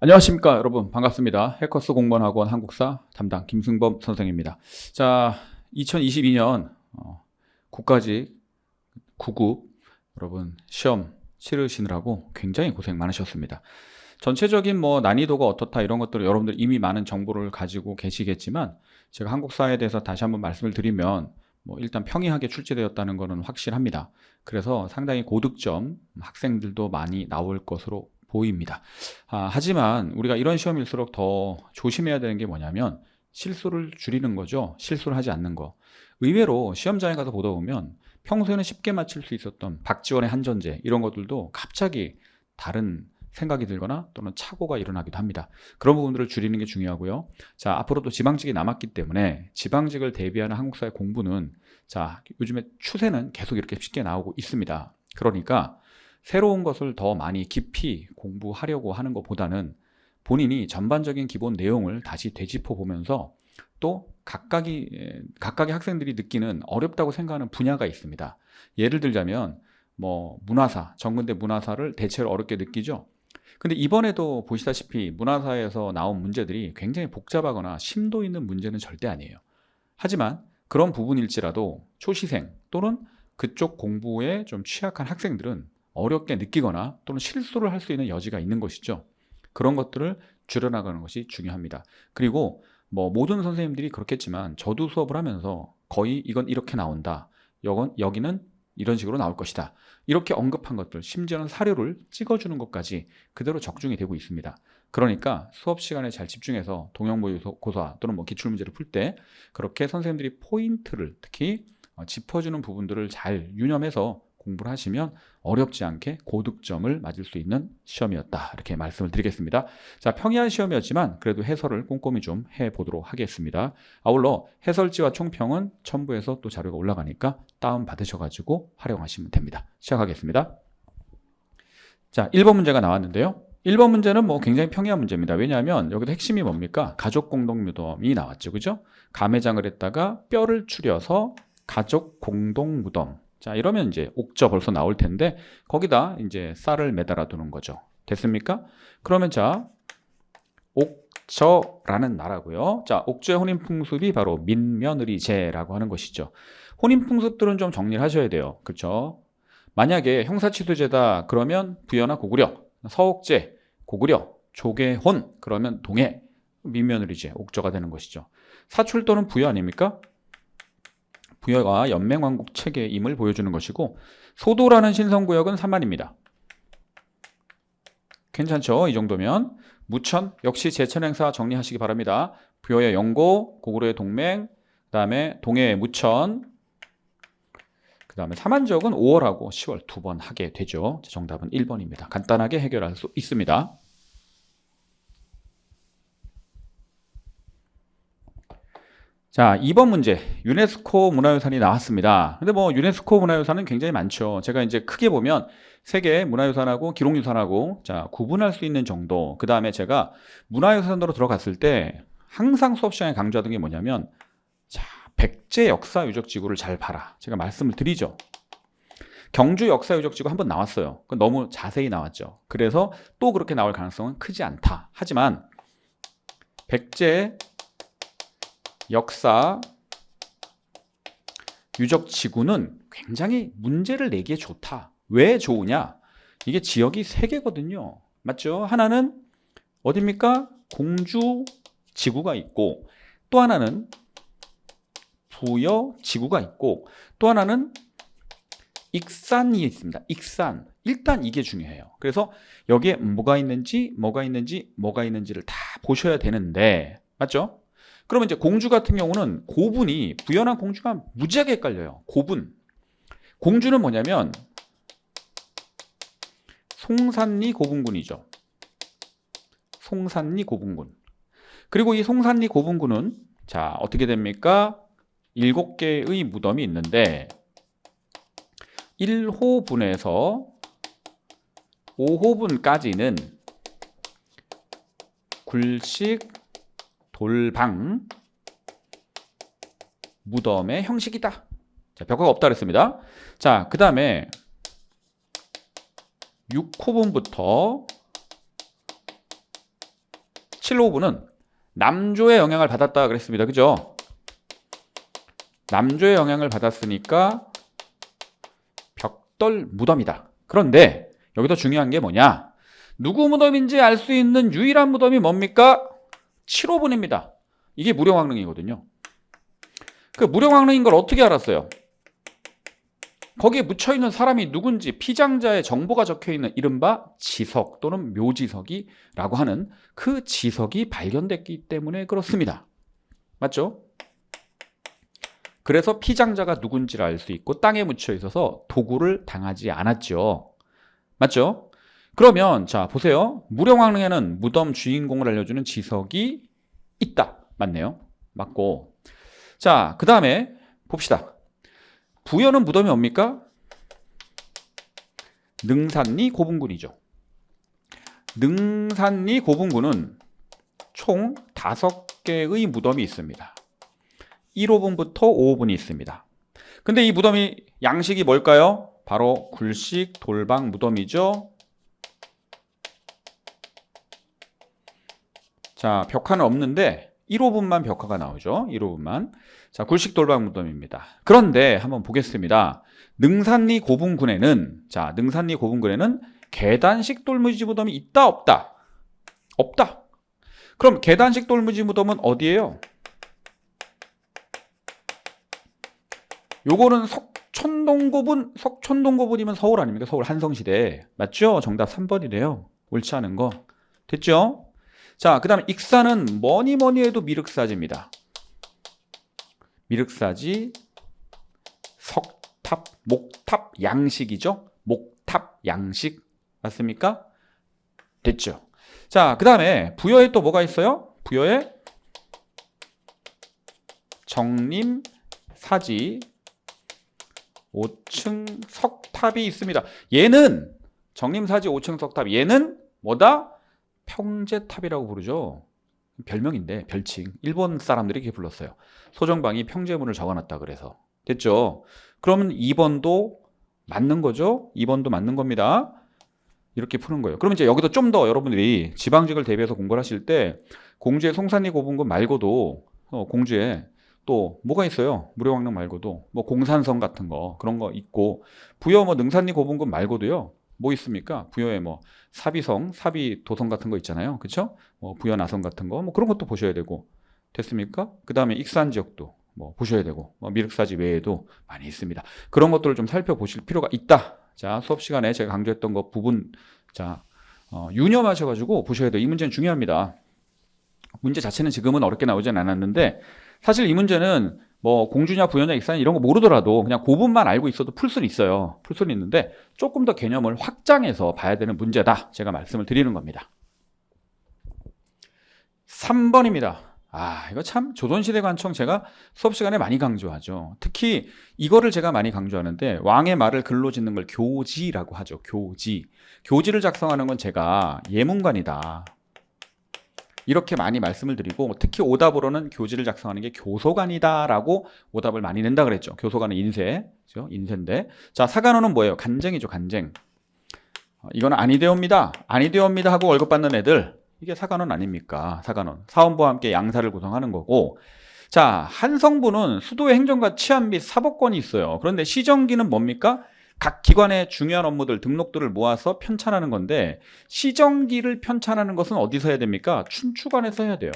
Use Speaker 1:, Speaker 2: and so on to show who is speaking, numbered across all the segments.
Speaker 1: 안녕하십니까 여러분, 반갑습니다. 해커스 공무원 학원 한국사 담당 김승범 선생입니다. 자, 2022년 국가직 9급 여러분 시험 치르시느라고 굉장히 고생 많으셨습니다. 전체적인 난이도가 어떻다 이런 것들을 여러분들 이미 많은 정보를 가지고 계시겠지만, 제가 한국사에 대해서 다시 한번 말씀을 드리면 일단 평이하게 출제되었다는 것은 확실합니다. 그래서 상당히 고득점 학생들도 많이 나올 것으로 보입니다. 하지만 우리가 이런 시험일수록 더 조심해야 되는 게 뭐냐면 실수를 줄이는 거죠. 실수를 하지 않는 거. 의외로 시험장에 가서 보다 보면 평소에는 쉽게 맞힐 수 있었던 박지원의 한전제 이런 것들도 갑자기 다른 생각이 들거나 또는 착오가 일어나기도 합니다. 그런 부분들을 줄이는 게 중요하고요. 자, 앞으로도 지방직이 남았기 때문에 지방직을 대비하는 한국사의 공부는, 자, 요즘에 추세는 계속 이렇게 쉽게 나오고 있습니다. 그러니까 새로운 것을 더 많이 깊이 공부하려고 하는 것보다는 본인이 전반적인 기본 내용을 다시 되짚어 보면서 또 각각의 학생들이 느끼는 어렵다고 생각하는 분야가 있습니다. 예를 들자면 문화사, 정근대 문화사를 대체로 어렵게 느끼죠. 근데 이번에도 보시다시피 문화사에서 나온 문제들이 굉장히 복잡하거나 심도 있는 문제는 절대 아니에요. 하지만 그런 부분일지라도 초시생 또는 그쪽 공부에 좀 취약한 학생들은 어렵게 느끼거나 또는 실수를 할 수 있는 여지가 있는 것이죠. 그런 것들을 줄여나가는 것이 중요합니다. 그리고 모든 선생님들이 그렇겠지만 저도 수업을 하면서 거의 이건 이렇게 나온다, 여기는 이런 식으로 나올 것이다, 이렇게 언급한 것들, 심지어는 사료를 찍어주는 것까지 그대로 적중이 되고 있습니다. 그러니까 수업 시간에 잘 집중해서 동형모의고사 또는 기출문제를 풀 때 그렇게 선생님들이 포인트를 특히 짚어주는 부분들을 잘 유념해서 공부를 하시면 어렵지 않게 고득점을 맞을 수 있는 시험이었다, 이렇게 말씀을 드리겠습니다. 자, 평이한 시험이었지만 그래도 해설을 꼼꼼히 좀 해보도록 하겠습니다. 아울러 해설지와 총평은 첨부해서 또 자료가 올라가니까 다운 받으셔가지고 활용하시면 됩니다. 시작하겠습니다. 자, 1번 문제가 나왔는데요. 1번 문제는 굉장히 평이한 문제입니다. 왜냐하면 여기도 핵심이 뭡니까? 가족 공동 무덤이 나왔죠, 그죠? 감회장을 했다가 뼈를 추려서 가족 공동 무덤. 자, 이러면 이제 옥저 벌써 나올 텐데 거기다 이제 쌀을 매달아 두는 거죠. 됐습니까? 그러면 자, 옥저라는 나라고요. 자, 옥저의 혼인풍습이 바로 민며느리제라고 하는 것이죠. 혼인풍습들은 좀 정리를 하셔야 돼요. 그렇죠? 만약에 형사취소제다 그러면 부여나 고구려, 서옥제, 고구려, 조계혼 그러면 동해, 민며느리제, 옥저가 되는 것이죠. 사출 또는 부여 아닙니까? 부여가 연맹왕국 체계임을 보여주는 것이고, 소도라는 신성구역은 삼만입니다. 괜찮죠? 이 정도면. 무천, 역시 제천행사 정리하시기 바랍니다. 부여의 영고, 고구려의 동맹, 그 다음에 동해의 무천, 그 다음에 삼한지역은 5월하고 10월 두 번 하게 되죠. 정답은 1번입니다. 간단하게 해결할 수 있습니다. 자, 2번 문제. 유네스코 문화유산이 나왔습니다. 근데 유네스코 문화유산은 굉장히 많죠. 제가 이제 크게 보면 세계 문화유산하고 기록유산하고 자, 구분할 수 있는 정도. 그 다음에 제가 문화유산으로 들어갔을 때 항상 수업 시간에 강조하던 게 뭐냐면, 자, 백제 역사 유적 지구를 잘 봐라. 제가 말씀을 드리죠. 경주 역사 유적 지구 한번 나왔어요. 너무 자세히 나왔죠. 그래서 또 그렇게 나올 가능성은 크지 않다. 하지만 백제 역사 유적 지구는 굉장히 문제를 내기에 좋다. 왜 좋으냐? 이게 지역이 3개거든요. 맞죠? 하나는 어디입니까? 공주 지구가 있고, 또 하나는 부여 지구가 있고, 또 하나는 익산이 있습니다. 익산. 일단 이게 중요해요. 그래서 여기에 뭐가 있는지를 다 보셔야 되는데, 맞죠? 그러면 이제 공주 같은 경우는 고분이, 부연한 공주가 무지하게 헷갈려요. 고분. 공주는 뭐냐면 송산리 고분군이죠. 송산리 고분군. 그리고 이 송산리 고분군은 자, 어떻게 됩니까? 7개의 무덤이 있는데 1호분에서 5호분까지는 굴식 돌방 무덤의 형식이다. 자, 벽화가 없다 그랬습니다. 자, 그 다음에 6호분부터 7호부는 남조의 영향을 받았다 그랬습니다. 그죠? 남조의 영향을 받았으니까 벽돌 무덤이다. 그런데 여기서 중요한 게 뭐냐? 누구 무덤인지 알 수 있는 유일한 무덤이 뭡니까? 7호분입니다. 이게 무령왕릉이거든요. 그 무령왕릉인 걸 어떻게 알았어요? 거기에 묻혀있는 사람이 누군지 피장자의 정보가 적혀있는 이른바 지석 또는 묘지석이라고 하는 그 지석이 발견됐기 때문에 그렇습니다. 맞죠? 그래서 피장자가 누군지를 알 수 있고 땅에 묻혀 있어서 도구를 당하지 않았죠. 맞죠? 그러면 자 보세요. 무령왕릉에는 무덤 주인공을 알려주는 지석이 있다. 맞네요. 맞고. 자, 그 다음에 봅시다. 부여는 무덤이 뭡니까? 능산리 고분군이죠. 능산리 고분군은 총 5개의 무덤이 있습니다. 1호분부터 5호분이 있습니다. 근데 이 무덤이 양식이 뭘까요? 바로 굴식 돌방 무덤이죠. 자, 벽화는 없는데 1호분만 벽화가 나오죠. 1호분만. 자, 굴식 돌방 무덤입니다. 그런데 한번 보겠습니다. 능산리 고분군에는 계단식 돌무지 무덤이 있다 없다? 없다. 그럼 계단식 돌무지 무덤은 어디예요? 요거는 석촌동고분이면 서울 아닙니까? 서울 한성시대. 맞죠? 정답 3번이래요. 옳지 않은 거. 됐죠? 자, 그 다음에 익산은 뭐니 해도 미륵사지입니다. 미륵사지, 석탑, 목탑, 양식이죠. 목탑, 양식. 맞습니까? 됐죠. 자, 그 다음에 부여에 또 뭐가 있어요? 부여에 정림사지 5층 석탑이 있습니다. 얘는 정림사지 5층 석탑, 얘는 뭐다? 평제탑이라고 부르죠. 별명인데 별칭. 일본 사람들이 이렇게 불렀어요. 소정방이 평제문을 적어놨다 그래서. 됐죠? 그러면 2번도 맞는 거죠? 2번도 맞는 겁니다. 이렇게 푸는 거예요. 그러면 이제 여기도 좀 더 여러분들이 지방직을 대비해서 공부를 하실 때 공주의 송산리 고분군 말고도 공주에 또 뭐가 있어요? 무령왕릉 말고도 뭐 공산성 같은 거 그런 거 있고 부여 뭐 능산리 고분군 말고도요. 뭐 있습니까? 부여에 뭐 사비성, 사비도성 같은 거 있잖아요. 그렇죠? 뭐 부여 나성 같은 거 뭐 그런 것도 보셔야 되고 됐습니까? 그다음에 익산 지역도 뭐 보셔야 되고 뭐 미륵사지 외에도 많이 있습니다. 그런 것들을 좀 살펴보실 필요가 있다. 자, 수업 시간에 제가 강조했던 거 부분 자 유념하셔가지고 보셔야 돼요. 이 문제는 중요합니다. 문제 자체는 지금은 어렵게 나오진 않았는데 사실 이 문제는 뭐 공주냐 부여냐 익산 이런 거 모르더라도 그냥 고분만 알고 있어도 풀 수는 있어요. 풀 수는 있는데 조금 더 개념을 확장해서 봐야 되는 문제다. 제가 말씀을 드리는 겁니다. 3번입니다. 아, 이거 참 조선시대 관청 제가 수업 시간에 많이 강조하죠. 특히 이거를 제가 많이 강조하는데 왕의 말을 글로 짓는 걸 교지라고 하죠. 교지. 교지를 작성하는 건 제가 예문관이다. 이렇게 많이 말씀을 드리고 특히 오답으로는 교지를 작성하는 게 교소관이다라고 오답을 많이 낸다 그랬죠. 교소관은 인쇄, 그렇죠? 인쇄인데 자 사관원은 뭐예요? 간쟁이죠. 간쟁. 이거는 아니되옵니다. 아니되옵니다 하고 월급 받는 애들 이게 사관원 아닙니까? 사관원. 사원부와 함께 양사를 구성하는 거고 자 한성부는 수도의 행정과 치안 및 사법권이 있어요. 그런데 시정기는 뭡니까? 각 기관의 중요한 업무들, 등록들을 모아서 편찬하는 건데 시정기를 편찬하는 것은 어디서 해야 됩니까? 춘추관에서 해야 돼요.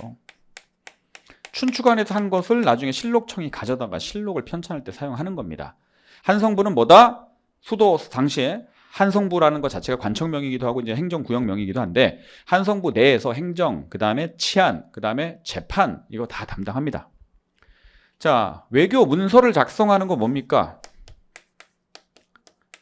Speaker 1: 춘추관에서 한 것을 나중에 실록청이 가져다가 실록을 편찬할 때 사용하는 겁니다. 한성부는 뭐다? 수도 당시에 한성부라는 것 자체가 관청명이기도 하고 이제 행정구역명이기도 한데 한성부 내에서 행정, 그 다음에 치안, 그 다음에 재판 이거 다 담당합니다. 자, 외교 문서를 작성하는 거 뭡니까?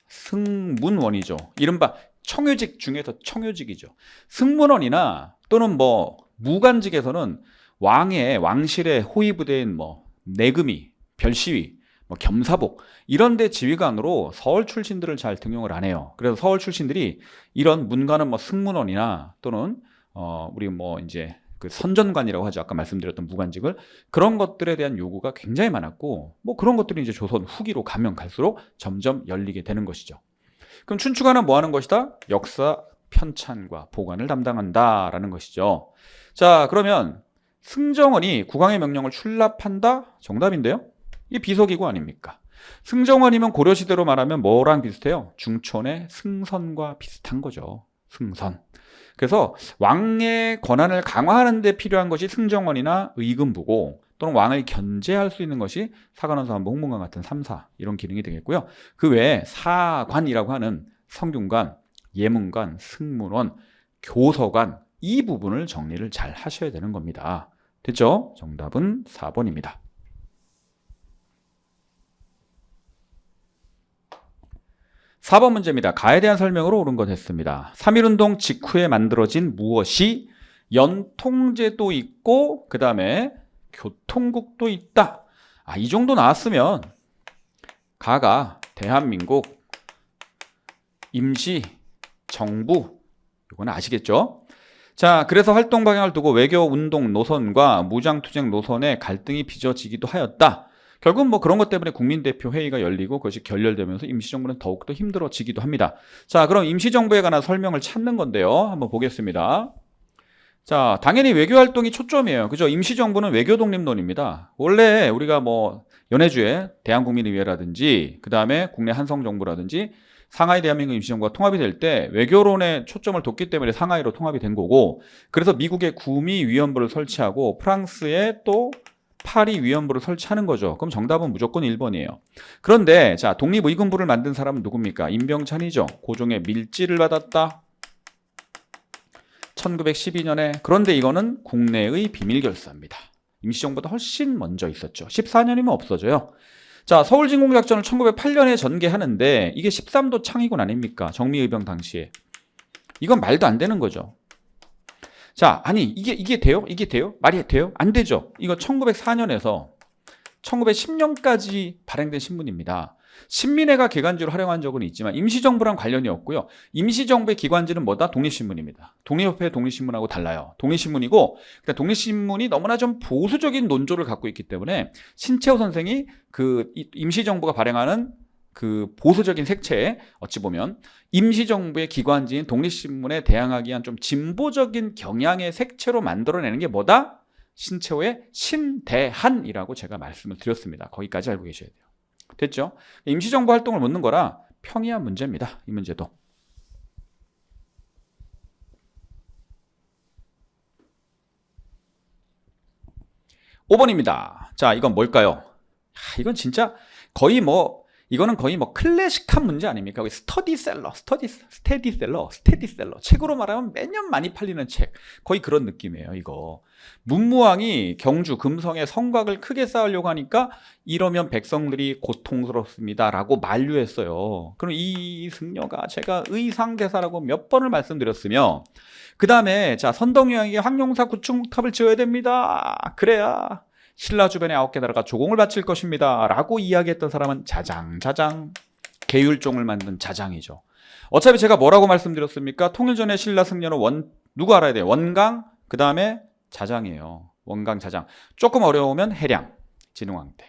Speaker 1: 승문원이죠. 이른바 청요직 중에서 청요직이죠. 승문원이나 또는 뭐 무관직에서는 왕실의 호위부대인 뭐 내금위, 별시위, 뭐 겸사복 이런 데 지휘관으로 서울 출신들을 잘 등용을 안 해요. 그래서 서울 출신들이 이런 문관은 뭐 승문원이나 또는 우리 뭐 이제 그 선전관이라고 하죠. 아까 말씀드렸던 무관직을 그런 것들에 대한 요구가 굉장히 많았고 뭐 그런 것들이 이제 조선 후기로 가면 갈수록 점점 열리게 되는 것이죠. 그럼 춘추관은 뭐 하는 것이다? 역사 편찬과 보관을 담당한다라는 것이죠. 자, 그러면 승정원이 국왕의 명령을 출납한다? 정답인데요. 이게 비서기구 아닙니까? 승정원이면 고려시대로 말하면 뭐랑 비슷해요? 중촌의 승선과 비슷한 거죠. 승선. 그래서 왕의 권한을 강화하는 데 필요한 것이 승정원이나 의금부고, 또는 왕을 견제할 수 있는 것이 사관원사관부 홍문관 같은 3사 이런 기능이 되겠고요. 그 외에 사관이라고 하는 성균관, 예문관, 승문원, 교서관, 이 부분을 정리를 잘 하셔야 되는 겁니다. 됐죠? 정답은 4번입니다. 4번 문제입니다. 가에 대한 설명으로 옳은 것 했습니다. 3.1운동 직후에 만들어진 무엇이 연통제도 있고 그 다음에 교통국도 있다. 이 정도 나왔으면 가가 대한민국 임시정부, 이건 아시겠죠? 자, 그래서 활동 방향을 두고 외교운동 노선과 무장투쟁 노선에 갈등이 빚어지기도 하였다. 결국 뭐 그런 것 때문에 국민대표 회의가 열리고 그것이 결렬되면서 임시정부는 더욱더 힘들어지기도 합니다. 자, 그럼 임시정부에 관한 설명을 찾는 건데요. 한번 보겠습니다. 자, 당연히 외교활동이 초점이에요. 그죠? 임시정부는 외교독립론입니다. 원래 우리가 뭐 연해주에 대한국민의회라든지 그 다음에 국내 한성정부라든지 상하이 대한민국 임시정부가 통합이 될 때 외교론에 초점을 뒀기 때문에 상하이로 통합이 된 거고, 그래서 미국의 구미위원부를 설치하고 프랑스에 또 파리위원부를 설치하는 거죠. 그럼 정답은 무조건 1번이에요. 그런데 자, 독립의금부를 만든 사람은 누굽니까? 임병찬이죠. 고종의 밀지를 받았다. 1912년에. 그런데 이거는 국내의 비밀결사입니다. 임시정부보다 훨씬 먼저 있었죠. 14년이면 없어져요. 자, 서울진공작전을 1908년에 전개하는데 이게 13도 창이군 아닙니까? 정미의병 당시에. 이건 말도 안 되는 거죠. 자, 아니 이게 돼요? 이게 돼요? 말이 돼요? 안 되죠. 이거 1904년에서 1910년까지 발행된 신문입니다. 신민회가 기관지로 활용한 적은 있지만 임시정부랑 관련이 없고요. 임시정부의 기관지는 뭐다? 독립신문입니다. 독립협회 독립신문하고 달라요. 독립신문이고, 독립신문이 너무나 좀 보수적인 논조를 갖고 있기 때문에 신채호 선생이 그 임시정부가 발행하는 그 보수적인 색채에 어찌 보면 임시정부의 기관지인 독립신문에 대항하기 위한 좀 진보적인 경향의 색채로 만들어내는 게 뭐다? 신채호의 신대한이라고 제가 말씀을 드렸습니다. 거기까지 알고 계셔야 돼요. 됐죠? 임시정부 활동을 묻는 거라 평이한 문제입니다. 이 문제도. 5번입니다. 자, 이건 뭘까요? 이건 진짜 거의 뭐 이거는 거의 뭐 클래식한 문제 아닙니까? 스테디셀러. 책으로 말하면 매년 많이 팔리는 책. 거의 그런 느낌이에요, 이거. 문무왕이 경주, 금성에 성곽을 크게 쌓으려고 하니까 이러면 백성들이 고통스럽습니다라고 만류했어요. 그럼 이 승려가 제가 의상대사라고 몇 번을 말씀드렸으며, 그 다음에 자, 선덕여왕에게 황룡사 구축탑을 지어야 됩니다. 그래야 신라 주변의 9개 나라가 조공을 바칠 것입니다 라고 이야기했던 사람은 자장 계율종을 만든 자장이죠. 어차피 제가 뭐라고 말씀드렸습니까? 통일전의 신라 승려는 누구 알아야 돼요? 원강, 그 다음에 자장이에요. 원강, 자장. 조금 어려우면 해량, 진흥왕때.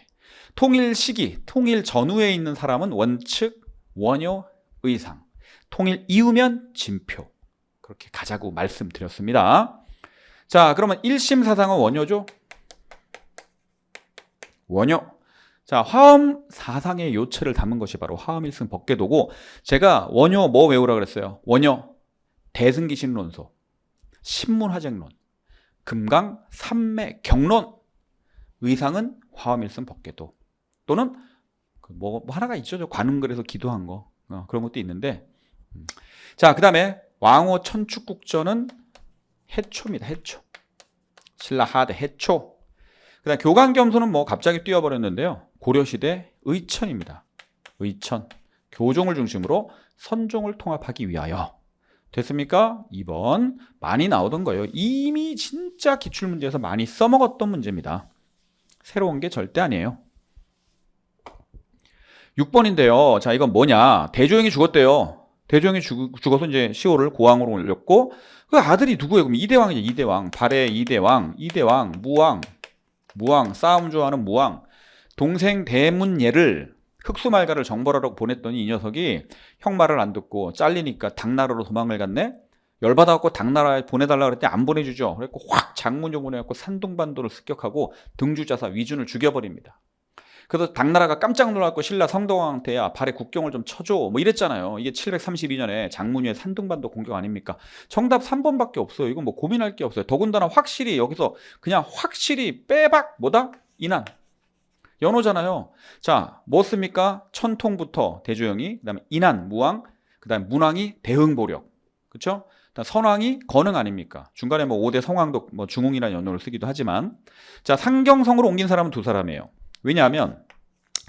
Speaker 1: 통일 시기, 통일 전후에 있는 사람은 원측, 원효, 의상. 통일 이후면 진표. 그렇게 가자고 말씀드렸습니다. 자, 그러면 1심 사상은 원효죠? 원효. 자, 화엄 사상의 요체를 담은 것이 바로 화엄일승 법궤도고, 제가 원효 뭐 외우라 그랬어요? 원효 대승기신론소, 신문화쟁론, 금강 삼매 경론, 의상은 화엄일승 법궤도, 또는 뭐 하나가 있죠. 관음글에서 기도한 거, 그런 것도 있는데. 자, 그 다음에 왕호 천축국전은 해초입니다. 해초. 신라 하대 해초. 그다음 교강겸소는 뭐 갑자기 뛰어버렸는데요. 고려시대 의천입니다. 의천. 교종을 중심으로 선종을 통합하기 위하여. 됐습니까? 2번. 많이 나오던 거예요. 이미 진짜 기출문제에서 많이 써먹었던 문제입니다. 새로운 게 절대 아니에요. 6번인데요. 자, 이건 뭐냐. 대조영이 죽었대요. 대조영이 죽어서 이제 시호를 고왕으로 올렸고, 그 아들이 누구예요? 그럼 이대왕이죠. 이대왕. 발해 이대왕, 무왕, 싸움 좋아하는 무왕. 동생 대문예를 흑수말가를 정벌하라고 보냈더니 이 녀석이 형 말을 안 듣고 잘리니까 당나라로 도망을 갔네. 열받아갖고 당나라에 보내달라 그랬더니 안 보내주죠. 그래갖고 확 장문조 보내갖고 산둥반도를 습격하고 등주자사 위준을 죽여버립니다. 그래서 당나라가 깜짝 놀랐고 신라 성동왕한테 야 발에 국경을 좀 쳐줘 뭐 이랬잖아요. 이게 732년에 장문유의 산둥반도 공격 아닙니까? 정답 3번밖에 없어요. 이건 뭐 고민할 게 없어요. 더군다나 확실히 여기서 그냥 확실히 빼박 뭐다? 인한 연호잖아요. 자, 뭐 씁니까? 천통부터 대조영이, 그다음에 인한 무왕, 그다음에 문왕이 대응보력, 그렇죠? 선왕이 건흥 아닙니까? 중간에 뭐 5대 성왕도 뭐 중흥이라는 연호를 쓰기도 하지만, 자 상경성으로 옮긴 사람은 두 사람이에요. 왜냐하면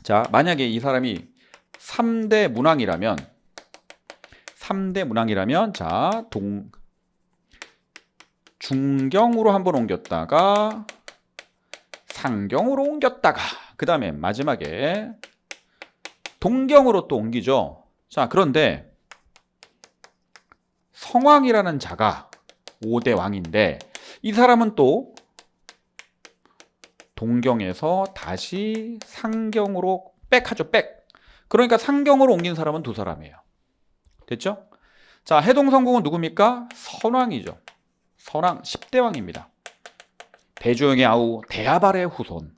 Speaker 1: 자 만약에 이 사람이 3대 문왕이라면 자 중경으로 한번 옮겼다가 상경으로 옮겼다가 그 다음에 마지막에 동경으로 또 옮기죠. 자 그런데 성왕이라는 자가 5대 왕인데 이 사람은 또 동경에서 다시 상경으로 백하죠. 백. 그러니까 상경으로 옮긴 사람은 두 사람이에요. 됐죠? 자 해동성국은 누굽니까? 선왕이죠. 선왕 10대 왕입니다. 대조영의 아우 대야발의 후손.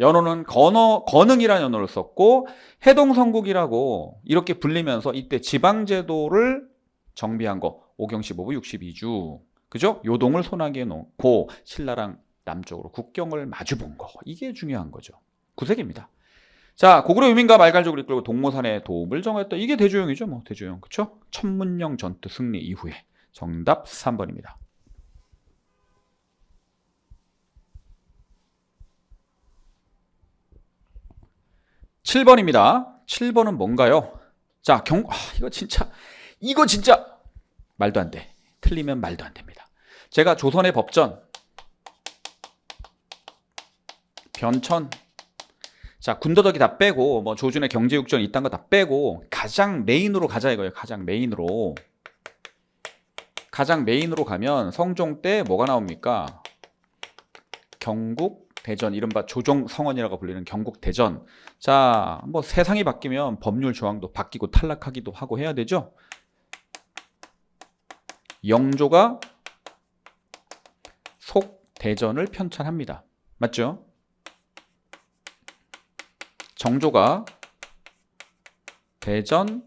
Speaker 1: 연호는 건흥이라는 연호를 썼고 해동성국이라고 이렇게 불리면서 이때 지방제도를 정비한 거 5경십오부 62주. 그죠? 요동을 손아귀에 놓고 신라랑 남쪽으로 국경을 마주본 거. 이게 중요한 거죠. 구색입니다. 자, 고구려 유민과 말갈족을 이끌고 동모산의 도읍을 정했다. 이게 대조영이죠. 뭐 대조영. 그렇죠? 천문령 전투 승리 이후에. 정답 3번입니다. 7번입니다. 7번은 뭔가요? 자, 이거 진짜 말도 안 돼. 틀리면 말도 안 됩니다. 제가 조선의 법전 변천 자 군더더기 다 빼고 뭐 조준의 경제육전 이딴 거 다 빼고 가장 메인으로 가자 이거예요. 가장 메인으로 가면 성종 때 뭐가 나옵니까? 경국대전, 이른바 조정성원이라고 불리는 경국대전. 자, 뭐 세상이 바뀌면 법률 조항도 바뀌고 탈락하기도 하고 해야 되죠. 영조가 속대전을 편찬합니다. 맞죠? 정조가 대전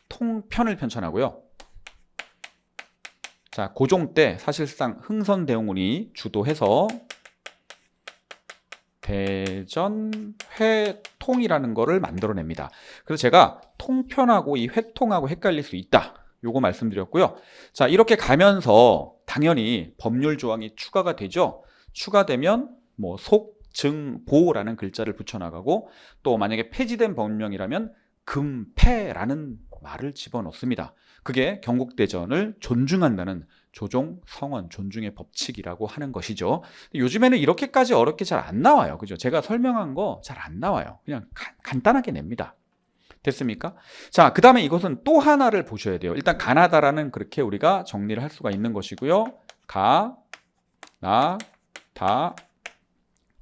Speaker 1: 통편을 편찬하고요. 자, 고종 때 사실상 흥선대원군이 주도해서 대전 회통이라는 거를 만들어냅니다. 그래서 제가 통편하고 이 회통하고 헷갈릴 수 있다. 요거 말씀드렸고요. 자, 이렇게 가면서 당연히 법률 조항이 추가가 되죠. 추가되면 뭐 속증보라는 글자를 붙여나가고 또 만약에 폐지된 법령이라면 금폐라는 말을 집어넣습니다. 그게 경국대전을 존중한다는 조종성원 존중의 법칙이라고 하는 것이죠. 요즘에는 이렇게까지 어렵게 잘 안 나와요. 그죠? 제가 설명한 거 잘 안 나와요. 그냥 간단하게 냅니다. 됐습니까? 자, 그 다음에 이것은 또 하나를 보셔야 돼요. 일단 가나다라는 그렇게 우리가 정리를 할 수가 있는 것이고요. 가, 나, 다,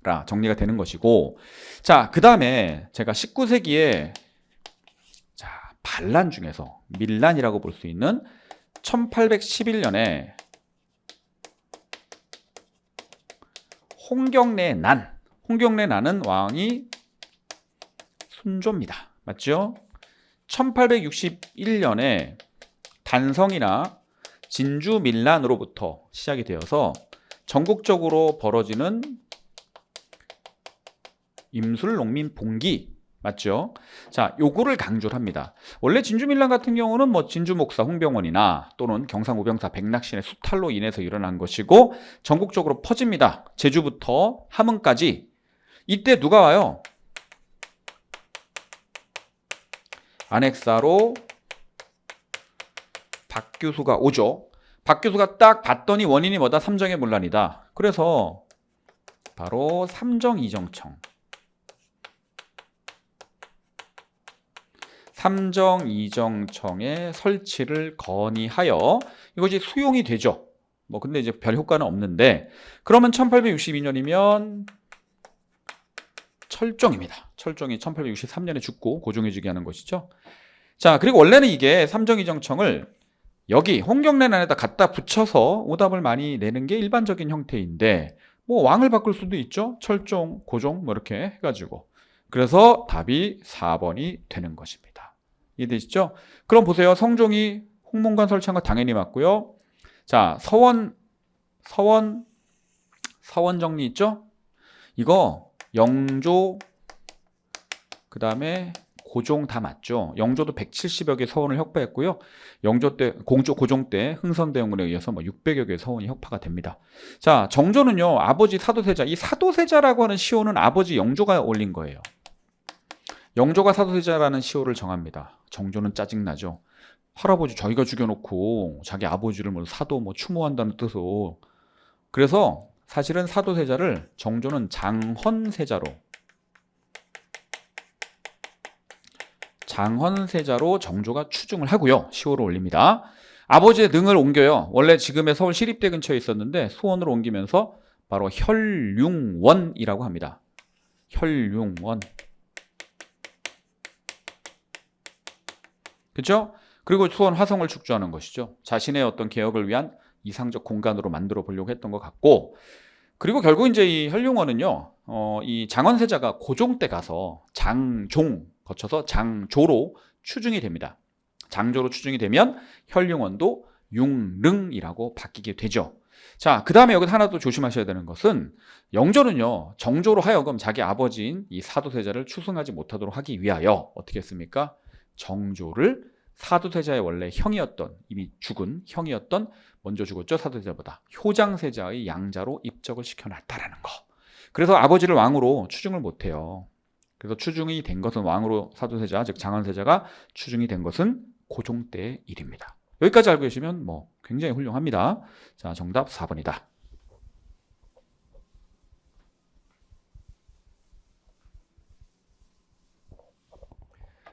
Speaker 1: 라 정리가 되는 것이고, 자, 그 다음에 제가 19세기에 반란 중에서 밀란이라고 볼 수 있는 1811년에 홍경래난은 왕이 순조입니다. 맞죠? 1861년에 단성이나 진주 밀란으로부터 시작이 되어서 전국적으로 벌어지는 임술 농민 봉기 맞죠? 자, 요거를 강조를 합니다. 원래 진주밀란 같은 경우는 뭐 진주목사 홍병원이나 또는 경상우병사 백낙신의 수탈로 인해서 일어난 것이고 전국적으로 퍼집니다. 제주부터 함흥까지. 이때 누가 와요? 안핵사로 박규수가 오죠. 박규수가 딱 봤더니 원인이 뭐다? 삼정의 문란이다. 그래서 바로 삼정이정청의 설치를 건의하여 이것이 수용이 되죠. 뭐 근데 이제 별 효과는 없는데 그러면 1862년이면 철종입니다. 철종이 1863년에 죽고 고종해지게 하는 것이죠. 자, 그리고 원래는 이게 삼정이정청을 여기 홍경련 안에다 갖다 붙여서 오답을 많이 내는 게 일반적인 형태인데 뭐 왕을 바꿀 수도 있죠. 철종, 고종 뭐 이렇게 해가지고. 그래서 답이 4번이 되는 것입니다. 이해되시죠? 그럼 보세요. 성종이 홍문관 설치한 거 당연히 맞고요. 자, 서원 정리 있죠? 이거 영조 그 다음에 고종 다 맞죠. 영조도 170여 개 서원을 혁파했고요. 영조 때, 고종 때 흥선대원군에 의해서 뭐 600여 개의 서원이 혁파가 됩니다. 자, 정조는요, 아버지 사도세자. 이 사도세자라고 하는 시호는 아버지 영조가 올린 거예요. 영조가 사도세자라는 시호를 정합니다. 정조는 짜증나죠. 할아버지 자기가 죽여놓고 자기 아버지를 뭐 사도 뭐 추모한다는 뜻으로. 그래서 사실은 사도세자를 정조는 장헌세자로 정조가 추중을 하고요. 시호를 올립니다. 아버지의 능을 옮겨요. 원래 지금의 서울 시립대 근처에 있었는데 수원으로 옮기면서 바로 혈융원이라고 합니다. 혈융원. 그렇죠? 그리고 수원 화성을 축조하는 것이죠. 자신의 어떤 개혁을 위한 이상적 공간으로 만들어 보려고 했던 것 같고, 그리고 결국 이제 이 혈융원은요, 이 장헌세자가 고종 때 가서 장종 거쳐서 장조로 추중이 됩니다. 장조로 추중이 되면 혈융원도 융릉이라고 바뀌게 되죠. 자, 그 다음에 여기 하나 또 조심하셔야 되는 것은 영조는요, 정조로 하여금 자기 아버지인 이 사도세자를 추승하지 못하도록 하기 위하여 어떻게 했습니까? 정조를 사도세자의 원래 형이었던, 이미 죽은 형이었던, 먼저 죽었죠, 사도세자보다 효장세자의 양자로 입적을 시켜놨다라는 거. 그래서 아버지를 왕으로 추중을 못해요. 그래서 추중이 된 것은 왕으로 사도세자, 즉 장헌세자가 추중이 된 것은 고종 때의 일입니다. 여기까지 알고 계시면 뭐 굉장히 훌륭합니다. 자, 정답 4번이다.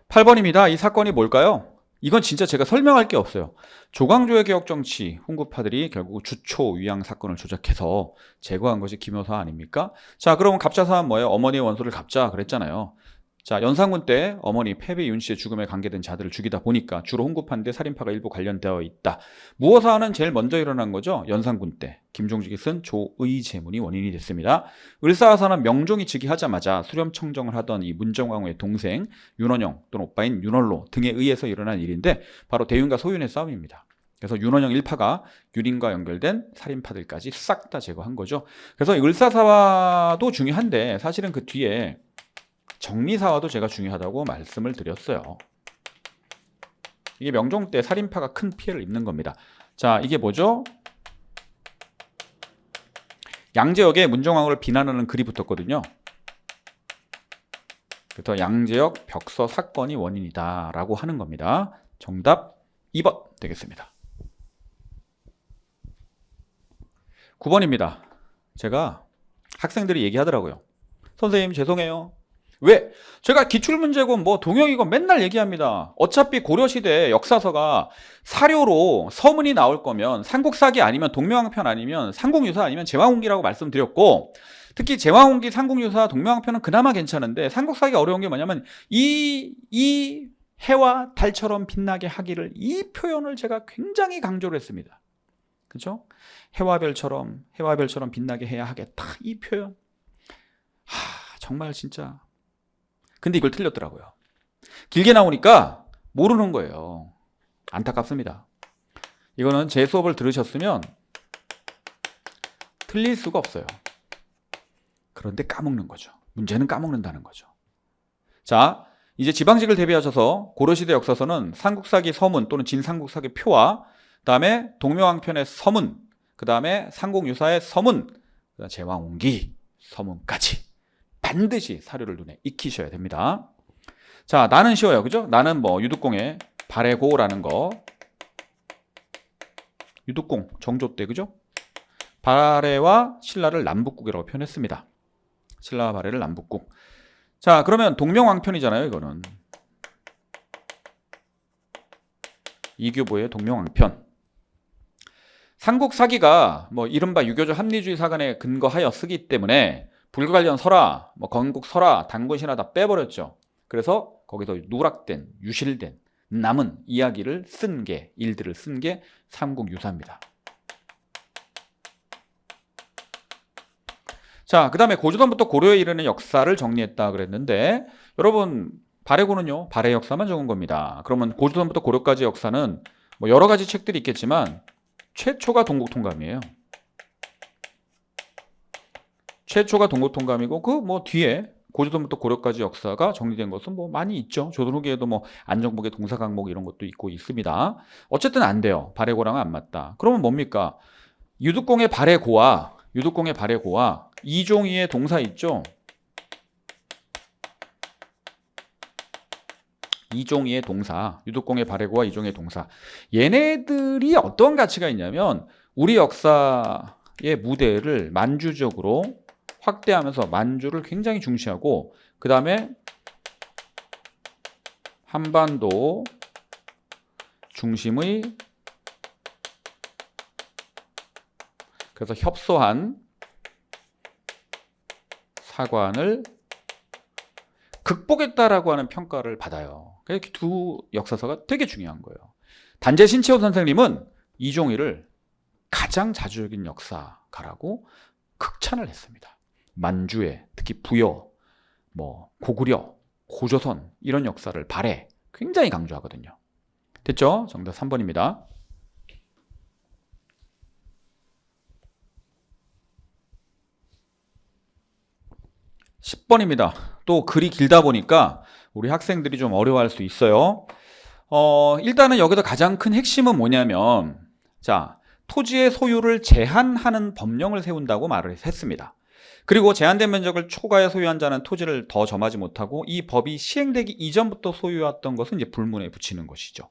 Speaker 1: 8번입니다. 이 사건이 뭘까요? 이건 진짜 제가 설명할 게 없어요. 조광조의 개혁정치 훈구파들이 결국 주초 위양 사건을 조작해서 제거한 것이 김효사 아닙니까? 자, 그러면 갑자사는 뭐예요? 어머니의 원수를 갚자 그랬잖아요. 자, 연산군 때 어머니 패배 윤 씨의 죽음에 관계된 자들을 죽이다 보니까 주로 훈구파인데 살인파가 일부 관련되어 있다. 무어사는 제일 먼저 일어난 거죠. 연산군 때 김종직이 쓴 조의제문이 원인이 됐습니다. 을사화사는 명종이 즉위하자마자 수렴청정을 하던 이 문정왕후의 동생 윤원영 또는 오빠인 윤원로 등에 의해서 일어난 일인데 바로 대윤과 소윤의 싸움입니다. 그래서 윤원영 일파가 유린과 연결된 살인파들까지 싹 다 제거한 거죠. 그래서 을사사화도 중요한데 사실은 그 뒤에 정리사화도 제가 중요하다고 말씀을 드렸어요. 이게 명종 때 살인파가 큰 피해를 입는 겁니다. 자, 이게 뭐죠? 양재역에 문정왕후를 비난하는 글이 붙었거든요. 그래서 양재역 벽서 사건이 원인이다 라고 하는 겁니다. 정답 2번 되겠습니다. 9번입니다. 제가 학생들이 얘기하더라고요. 선생님 죄송해요. 왜? 제가 기출문제고 뭐 동영이건 맨날 얘기합니다. 어차피 고려시대 역사서가 사료로 서문이 나올 거면 삼국사기 아니면 동명왕편 아니면 삼국유사 아니면 제왕홍기라고 말씀드렸고, 특히 제왕홍기, 삼국유사, 동명왕편은 그나마 괜찮은데 삼국사기가 어려운 게 뭐냐면 이 해와 달처럼 빛나게 하기를, 이 표현을 제가 굉장히 강조를 했습니다. 그렇죠? 해와 별처럼 빛나게 해야 하겠다. 이 표현. 정말 진짜. 근데 이걸 틀렸더라고요. 길게 나오니까 모르는 거예요. 안타깝습니다. 이거는 제 수업을 들으셨으면 틀릴 수가 없어요. 그런데 까먹는 거죠. 문제는 까먹는다는 거죠. 자, 이제 지방직을 대비하셔서 고려시대 역사서는 삼국사기 서문 또는 진삼국사기 표와 그 다음에 동명왕편의 서문, 그 다음에 삼국유사의 서문, 제왕홍기 서문까지 반드시 사료를 눈에 익히셔야 됩니다. 자, 나는 쉬워요. 그죠? 나는 뭐 유득공의 발해고라는 거. 유득공 정조 때, 그죠? 발해와 신라를 남북국이라고 표현했습니다. 신라와 발해를 남북국. 자, 그러면 동명왕편이잖아요, 이거는. 이규보의 동명왕편. 삼국사기가 뭐 이른바 유교적 합리주의 사관에 근거하여 쓰기 때문에 불과 관련 설화, 뭐 건국 설화, 단군신화 다 빼버렸죠. 그래서 거기서 누락된, 유실된 남은 이야기를 쓴 게, 일들을 쓴 게 삼국유사입니다. 자, 그 다음에 고조선부터 고려에 이르는 역사를 정리했다 그랬는데, 여러분 발해고는요, 발해 역사만 적은 겁니다. 그러면 고조선부터 고려까지 역사는 뭐 여러 가지 책들이 있겠지만 최초가 동국통감이에요. 최초가 동국통감이고 그 뭐 뒤에 고조선부터 고려까지 역사가 정리된 것은 뭐 많이 있죠. 조선 후기에도 뭐 안정복의 동사강목 이런 것도 있고 있습니다. 어쨌든 안 돼요. 발해고랑은 안 맞다. 그러면 뭡니까? 유득공의 발해고와 이종희의 동사 있죠. 이종희의 동사, 유득공의 발해고와 이종희의 동사. 얘네들이 어떤 가치가 있냐면 우리 역사의 무대를 만주적으로 확대하면서 만주를 굉장히 중시하고 그 다음에 한반도 중심의 그래서 협소한 사관을 극복했다라고 하는 평가를 받아요. 이렇게 두 역사서가 되게 중요한 거예요. 단재 신채호 선생님은 이종희를 가장 자주적인 역사가라고 극찬을 했습니다. 만주에 특히 부여, 뭐 고구려, 고조선 이런 역사를 발해 굉장히 강조하거든요. 됐죠? 정답 3번입니다. 10번입니다. 또 글이 길다 보니까 우리 학생들이 좀 어려워할 수 있어요. 일단은 여기서 가장 큰 핵심은 뭐냐면 자, 토지의 소유를 제한하는 법령을 세운다고 말을 했습니다. 그리고 제한된 면적을 초과해 소유한 자는 토지를 더 점하지 못하고 이 법이 시행되기 이전부터 소유했던 것은 이제 불문에 붙이는 것이죠.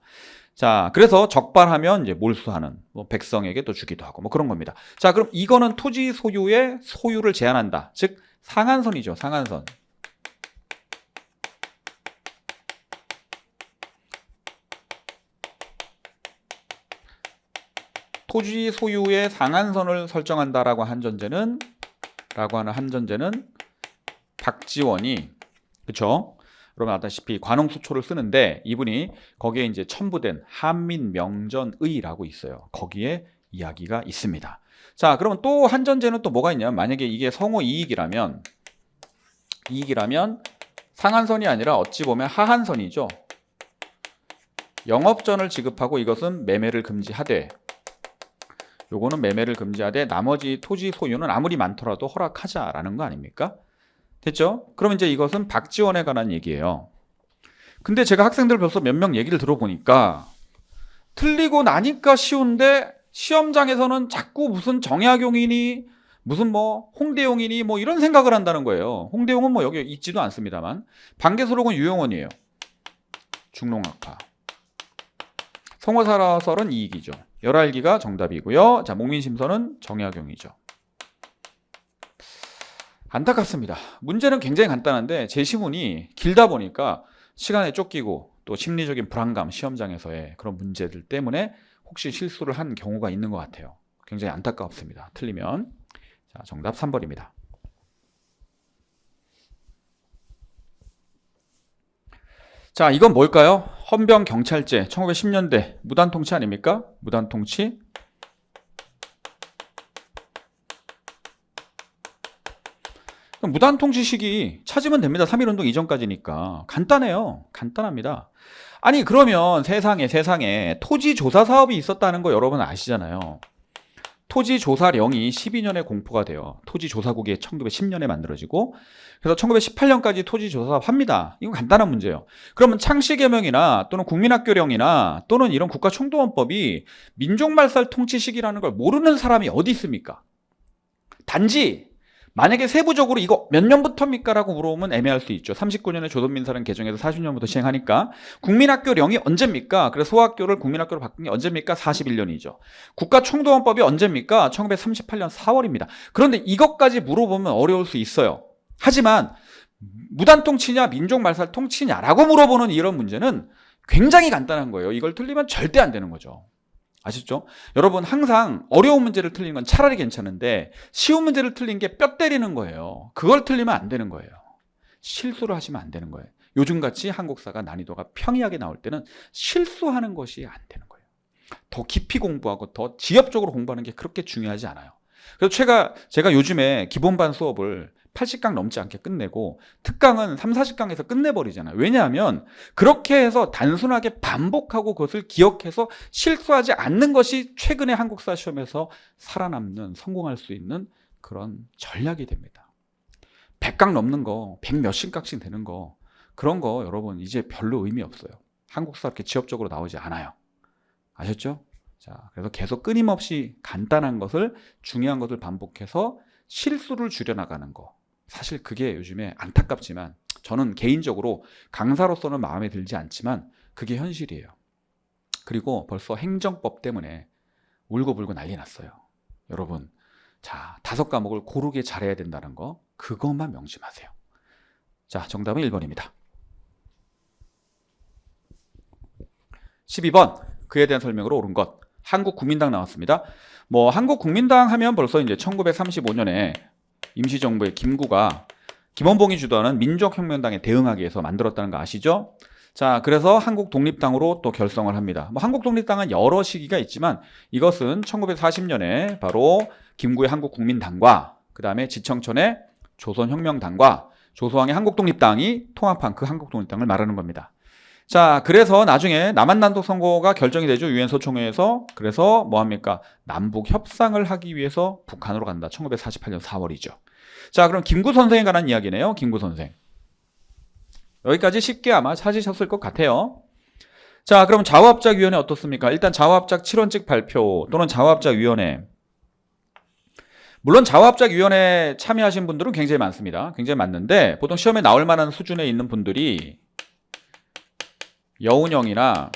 Speaker 1: 자, 그래서 적발하면 이제 몰수하는, 뭐 백성에게 또 주기도 하고 뭐 그런 겁니다. 자, 그럼 이거는 토지 소유의 소유를 제한한다. 즉 상한선이죠. 상한선. 토지 소유의 상한선을 설정한다라고 한 전제는 박지원이 그쵸? 여러분 아다시피 관홍수초를 쓰는데 이분이 거기에 이제 첨부된 한민명전의라고 있어요. 거기에 이야기가 있습니다. 자, 그러면 또 한 전제는 또 뭐가 있냐면 만약에 이게 성호 이익이라면 상한선이 아니라 어찌 보면 하한선이죠. 영업전을 지급하고 이것은 매매를 금지하되 요거는 매매를 금지하되 나머지 토지 소유는 아무리 많더라도 허락하자라는 거 아닙니까? 됐죠? 그럼 이제 이것은 박지원에 관한 얘기예요. 근데 제가 학생들 벌써 몇 명 얘기를 들어보니까 틀리고 나니까 쉬운데 시험장에서는 자꾸 무슨 정약용이니 무슨 뭐 홍대용이니 뭐 이런 생각을 한다는 거예요. 홍대용은 뭐 여기 있지도 않습니다만 반개소록은 유용원이에요. 중농학파. 성호사설은 이익이죠. 열알기가 정답이고요. 자, 목민심서는 정약용이죠. 안타깝습니다. 문제는 굉장히 간단한데 제시문이 길다 보니까 시간에 쫓기고 또 심리적인 불안감, 시험장에서의 그런 문제들 때문에 혹시 실수를 한 경우가 있는 것 같아요. 굉장히 안타깝습니다. 틀리면. 자, 정답 3번입니다. 자, 이건 뭘까요? 헌병경찰제 1910년대 무단통치 아닙니까? 무단통치. 무단통치 시기 찾으면 됩니다. 3.1운동 이전까지니까. 간단해요. 간단합니다. 아니 그러면 세상에 토지조사 사업이 있었다는 거 여러분 아시잖아요. 토지조사령이 12년에 공포가 돼요. 토지조사국이 1910년에 만들어지고 그래서 1918년까지 토지조사 사업 합니다. 이건 간단한 문제예요. 그러면 창씨개명이나 또는 국민학교령이나 또는 이런 국가총동원법이 민족말살 통치 시기라는 걸 모르는 사람이 어디 있습니까? 단지 만약에 세부적으로 이거 몇 년부터입니까? 라고 물어보면 애매할 수 있죠. 39년에 조선민사령 개정해서 40년부터 시행하니까 국민학교령이 언제입니까? 그래서 소학교를 국민학교로 바꾼 게 언제입니까? 41년이죠. 국가총동원법이 언제입니까? 1938년 4월입니다. 그런데 이것까지 물어보면 어려울 수 있어요. 하지만 무단통치냐 민족말살 통치냐라고 물어보는 이런 문제는 굉장히 간단한 거예요. 이걸 틀리면 절대 안 되는 거죠. 아시죠? 여러분 항상 어려운 문제를 틀리는 건 차라리 괜찮은데 쉬운 문제를 틀린 게 뼈 때리는 거예요. 그걸 틀리면 안 되는 거예요. 실수를 하시면 안 되는 거예요. 요즘같이 한국사가 난이도가 평이하게 나올 때는 실수하는 것이 안 되는 거예요. 더 깊이 공부하고 더 지엽적으로 공부하는 게 그렇게 중요하지 않아요. 그래서 제가 요즘에 기본반 수업을 80강 넘지 않게 끝내고 특강은 3, 40강에서 끝내버리잖아요. 왜냐하면 그렇게 해서 단순하게 반복하고 그것을 기억해서 실수하지 않는 것이 최근의 한국사 시험에서 살아남는, 성공할 수 있는 그런 전략이 됩니다. 100강 넘는 거, 100 몇십 강씩 되는 거, 그런 거 여러분 이제 별로 의미 없어요. 한국사 그렇게 지엽적으로 나오지 않아요. 아셨죠? 자, 그래서 계속 끊임없이 간단한 것을, 중요한 것을 반복해서 실수를 줄여나가는 거. 사실 그게 요즘에 안타깝지만 저는 개인적으로 강사로서는 마음에 들지 않지만 그게 현실이에요. 그리고 벌써 행정법 때문에 울고불고 난리 났어요. 여러분, 자, 5과목을 고르게 잘해야 된다는 거, 그것만 명심하세요. 자, 정답은 1번입니다. 12번, 그에 대한 설명으로 옳은 것. 한국국민당 나왔습니다. 한국국민당 하면 벌써 이제 1935년에 임시정부의 김구가 김원봉이 주도하는 민족혁명당에 대응하기 위해서 만들었다는 거 아시죠? 자, 그래서 한국독립당으로 또 결성을 합니다. 한국독립당은 여러 시기가 있지만 이것은 1940년에 바로 김구의 한국국민당과 그 다음에 지청천의 조선혁명당과 조소왕의 한국독립당이 통합한 그 한국독립당을 말하는 겁니다. 자, 그래서 나중에 남한단독 선거가 결정이 되죠. 유엔 소총회에서. 그래서 뭐합니까? 남북 협상을 하기 위해서 북한으로 간다. 1948년 4월이죠. 자, 그럼 김구 선생에 관한 이야기네요. 김구 선생. 여기까지 쉽게 아마 찾으셨을 것 같아요. 자, 그럼 좌우합작위원회 어떻습니까? 일단 좌우합작 7원칙 발표 또는 좌우합작위원회. 물론 좌우합작위원회 참여하신 분들은 굉장히 많습니다. 굉장히 많는데 보통 시험에 나올 만한 수준에 있는 분들이 여운형이나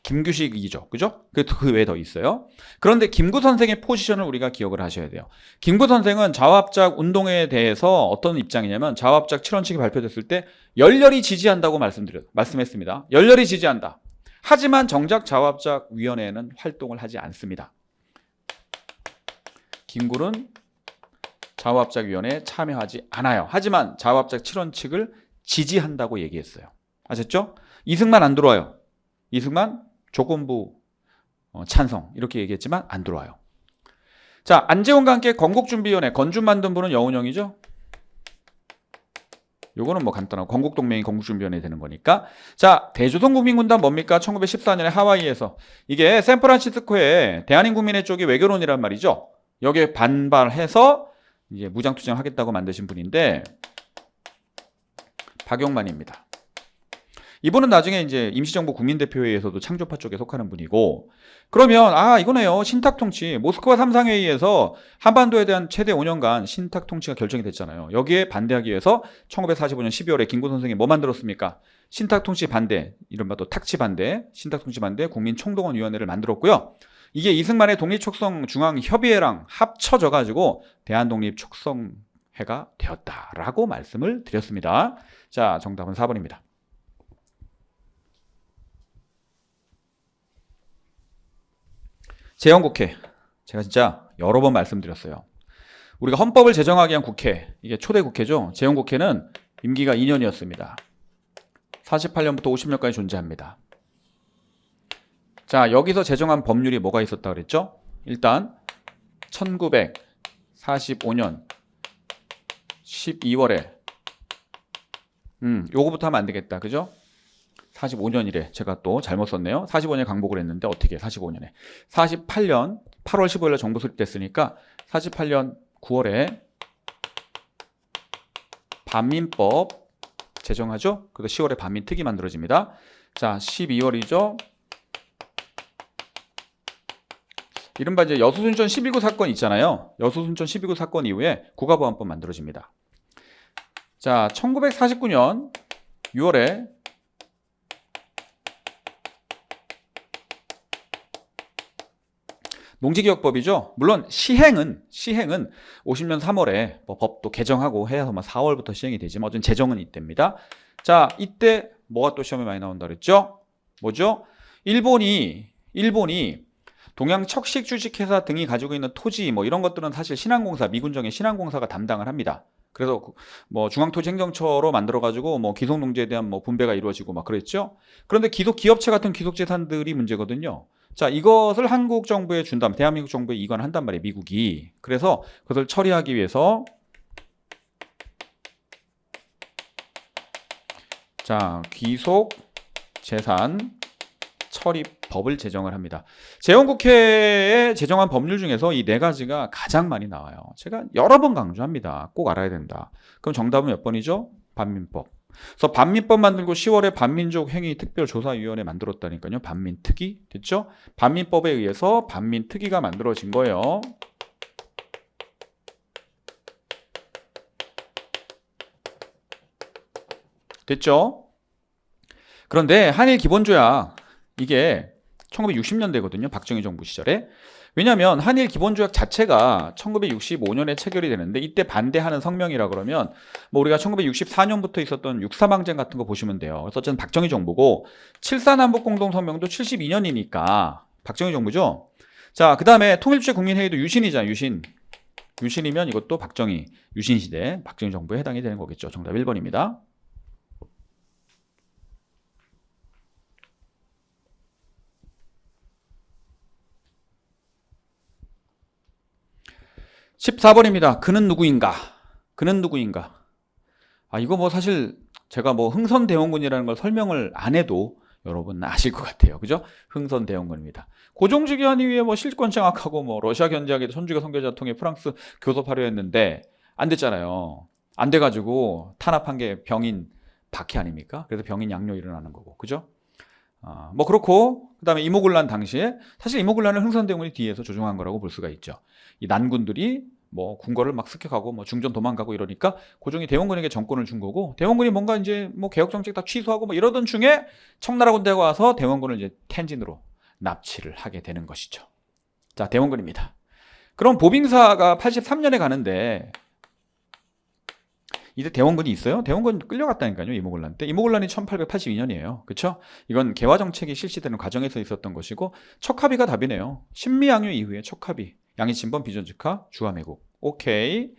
Speaker 1: 김규식이죠. 그죠? 그 외에 더 있어요. 그런데 김구 선생의 포지션을 우리가 기억을 하셔야 돼요. 김구 선생은 좌우합작 운동에 대해서 어떤 입장이냐면 좌우합작 7원칙이 발표됐을 때 열렬히 지지한다고 말씀했습니다. 열렬히 지지한다. 하지만 정작 좌우합작 위원회는 활동을 하지 않습니다. 김구는 좌우합작 위원회에 참여하지 않아요. 하지만 좌우합작 7원칙을 지지한다고 얘기했어요. 아셨죠? 이승만 안 들어와요. 이승만 조건부 찬성 이렇게 얘기했지만 안 들어와요. 자, 안재홍과 함께 건국준비위원회 건준 만든 분은 여운형이죠. 요거는 간단하고 건국동맹이 건국준비위원회 되는 거니까. 자, 대조선국민군단 뭡니까? 1914년에 하와이에서 이게 샌프란시스코에 대한민국민회 쪽이 외교론이란 말이죠. 여기에 반발해서 이제 무장투쟁하겠다고 만드신 분인데 박용만입니다. 이분은 나중에 이제 임시정부 국민대표회의에서도 창조파 쪽에 속하는 분이고, 그러면 이거네요. 신탁통치. 모스크바 3상회의에서 한반도에 대한 최대 5년간 신탁통치가 결정이 됐잖아요. 여기에 반대하기 위해서 1945년 12월에 김구 선생이 뭐 만들었습니까? 신탁통치 반대, 이른바 또 탁치 반대, 신탁통치 반대 국민총동원위원회를 만들었고요. 이게 이승만의 독립촉성 중앙협의회랑 합쳐져 가지고 대한독립촉성회가 되었다라고 말씀을 드렸습니다. 자, 정답은 4번입니다. 제헌국회. 제가 진짜 여러 번 말씀드렸어요. 우리가 헌법을 제정하기 위한 국회, 이게 초대 국회죠. 제헌국회는 임기가 2년이었습니다. 48년부터 50년까지 존재합니다. 자, 여기서 제정한 법률이 뭐가 있었다 그랬죠? 일단 1945년 12월에 요거부터 하면 안 되겠다. 그죠? 45년이래. 제가 또 잘못 썼네요. 45년에 강복을 했는데 어떻게 45년에. 48년 8월 15일에 정부 수립됐으니까 48년 9월에 반민법 제정하죠. 그리고 10월에 반민특위 만들어집니다. 자, 12월이죠. 이른바 이제 여수순천 12구 사건 있잖아요. 여수순천 12구 사건 이후에 국가보안법 만들어집니다. 자, 1949년 6월에 농지개혁법이죠. 물론 시행은 50년 3월에 법도 개정하고 해서 4월부터 시행이 되지만 어쨌든 제정은 이때입니다. 자, 이때 뭐가 또 시험에 많이 나온다 그랬죠? 뭐죠? 일본이 동양 척식 주식회사 등이 가지고 있는 토지 이런 것들은 사실 신한공사, 미군정의 신한공사가 담당을 합니다. 그래서 뭐 중앙토지행정처로 만들어가지고 뭐 기속농지에 대한 뭐 분배가 이루어지고 막 그랬죠. 그런데 기업체 같은 기속재산들이 문제거든요. 자, 이것을 한국 정부에 준다면 대한민국 정부에 이관한단 말이에요, 미국이. 그래서 그것을 처리하기 위해서 자, 귀속재산 처리법을 제정을 합니다. 재헌국회에 제정한 법률 중에서 이 네 가지가 가장 많이 나와요. 제가 여러 번 강조합니다. 꼭 알아야 된다. 그럼 정답은 몇 번이죠? 반민법. 그래서 반민법 만들고 10월에 반민족 행위 특별조사위원회 만들었다니까요. 반민특위 됐죠? 반민법에 의해서 반민특위가 만들어진 거예요. 됐죠? 그런데 한일 기본조약 이게 1960년대거든요. 박정희 정부 시절에. 왜냐하면 한일 기본조약 자체가 1965년에 체결이 되는데 이때 반대하는 성명이라 그러면 뭐 우리가 1964년부터 있었던 육사망쟁 같은 거 보시면 돼요. 그래서 어쨌든 박정희 정부고 7.4남북공동성명도 72년이니까 박정희 정부죠. 자, 그 다음에 통일주의 국민회의도 유신이잖아요. 유신이면 이것도 박정희 유신시대 박정희 정부에 해당이 되는 거겠죠. 정답 1번입니다. 14번입니다. 그는 누구인가? 그는 누구인가? 아, 이거 뭐 사실 제가 뭐 흥선대원군이라는 걸 설명을 안 해도 여러분 아실 것 같아요. 그죠? 흥선대원군입니다. 고종주기한 이후에 뭐 실권 장악하고 뭐 러시아 견제하기도 천주교 선교자 통해 프랑스 교섭하려 했는데 안 됐잖아요. 안 돼가지고 탄압한 게 병인 박해 아닙니까? 그래서 병인 양료 일어나는 거고. 그죠? 뭐 그렇고 그다음에 이모군란 당시에 사실 이모군란을 흥선대원군이 뒤에서 조종한 거라고 볼 수가 있죠. 이 난군들이 뭐 궁궐을 막 습격하고 뭐 중전 도망가고 이러니까 고종이 대원군에게 정권을 준 거고 대원군이 뭔가 이제 뭐 개혁 정책 다 취소하고 뭐 이러던 중에 청나라 군대가 와서 대원군을 이제 텐진으로 납치를 하게 되는 것이죠. 자, 대원군입니다. 그럼 보빙사가 83년에 가는데 이때 대원군이 있어요? 대원군 끌려갔다니까요. 이모군란 때. 이모군란이 1882년이에요. 그렇죠? 이건 개화 정책이 실시되는 과정에서 있었던 것이고 척합의가 답이네요. 신미양요 이후에 척합의. 양의진범 비전직하 주화매국. 오케이.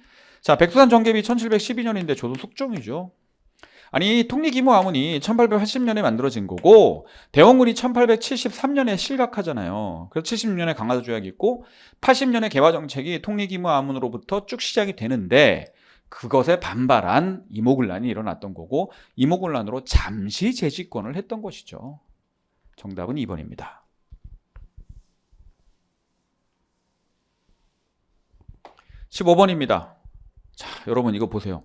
Speaker 1: 자, 백두산 정계비 1712년인데 조선 숙종이죠. 아니 통리기무아문이 1880년에 만들어진 거고 대원군이 1873년에 실각하잖아요. 그래서 76년에 강화도 조약이 있고 80년에 개화 정책이 통리기무아문으로부터 쭉 시작이 되는데 그것에 반발한 이모군란이 일어났던 거고 이모군란으로 잠시 재집권을 했던 것이죠. 정답은 2번입니다. 15번입니다. 자, 여러분 이거 보세요.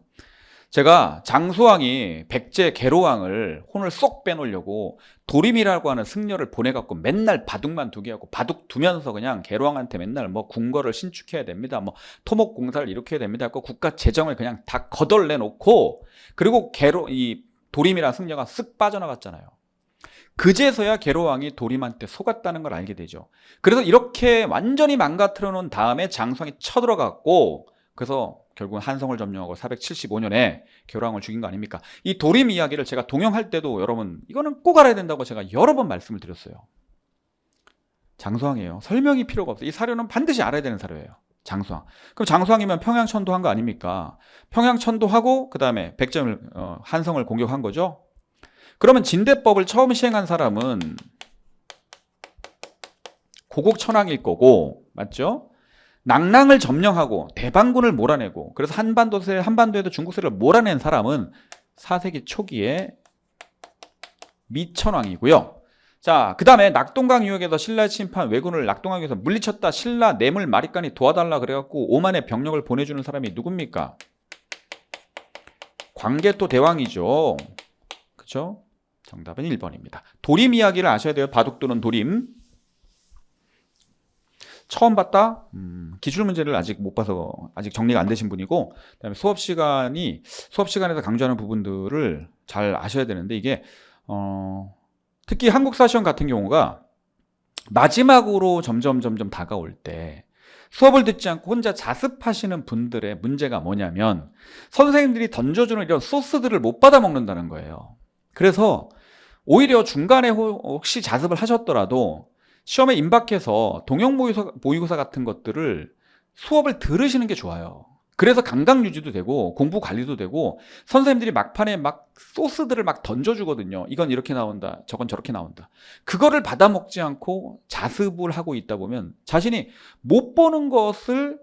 Speaker 1: 제가 장수왕이 백제 계로왕을 혼을 쏙 빼놓으려고 도림이라고 하는 승려를 보내갖고 맨날 바둑만 두게 하고 바둑 두면서 그냥 계로왕한테 맨날 뭐 궁궐을 신축해야 됩니다. 뭐 토목공사를 일으켜야 됩니다. 그 국가 재정을 그냥 다 거덜내놓고 그리고 이 도림이라는 승려가 쓱 빠져나갔잖아요. 그제서야 계로왕이 도림한테 속았다는 걸 알게 되죠. 그래서 이렇게 완전히 망가뜨려 놓은 다음에 장수왕이 쳐들어갔고 그래서 결국은 한성을 점령하고 475년에 계로왕을 죽인 거 아닙니까? 이 도림 이야기를 제가 동영할 때도 여러분 이거는 꼭 알아야 된다고 제가 여러 번 말씀을 드렸어요. 장수왕이에요. 설명이 필요가 없어요. 이 사료는 반드시 알아야 되는 사료예요. 장수왕. 그럼 장수왕이면 평양천도한 거 아닙니까? 평양천도하고 그 다음에 백점을 한성을 공격한 거죠. 그러면 진대법을 처음 시행한 사람은 고국천왕일 거고 맞죠? 낙랑을 점령하고 대방군을 몰아내고 그래서 한반도에도 중국세를 몰아낸 사람은 4세기 초기에 미천왕이고요. 자, 그 다음에 낙동강 유역에서 신라의 침판 왜군을 낙동강에서 물리쳤다. 신라 뇌물 마리간이 도와달라 그래갖고 5만의 병력을 보내주는 사람이 누굽니까? 광개토 대왕이죠. 그렇죠? 정답은 1번입니다. 도림 이야기를 아셔야 돼요. 바둑 두는 도림. 처음 봤다? 기출문제를 아직 못 봐서 아직 정리가 안 되신 분이고 그다음에 수업 시간에서 강조하는 부분들을 잘 아셔야 되는데 이게 특히 한국사 시험 같은 경우가 마지막으로 점점 다가올 때 수업을 듣지 않고 혼자 자습하시는 분들의 문제가 뭐냐면 선생님들이 던져주는 이런 소스들을 못 받아 먹는다는 거예요. 그래서 오히려 중간에 혹시 자습을 하셨더라도 시험에 임박해서 동형 모의고사 같은 것들을 수업을 들으시는 게 좋아요. 그래서 감각 유지도 되고 공부 관리도 되고 선생님들이 막판에 막 소스들을 막 던져주거든요. 이건 이렇게 나온다, 저건 저렇게 나온다. 그거를 받아먹지 않고 자습을 하고 있다 보면 자신이 못 보는 것을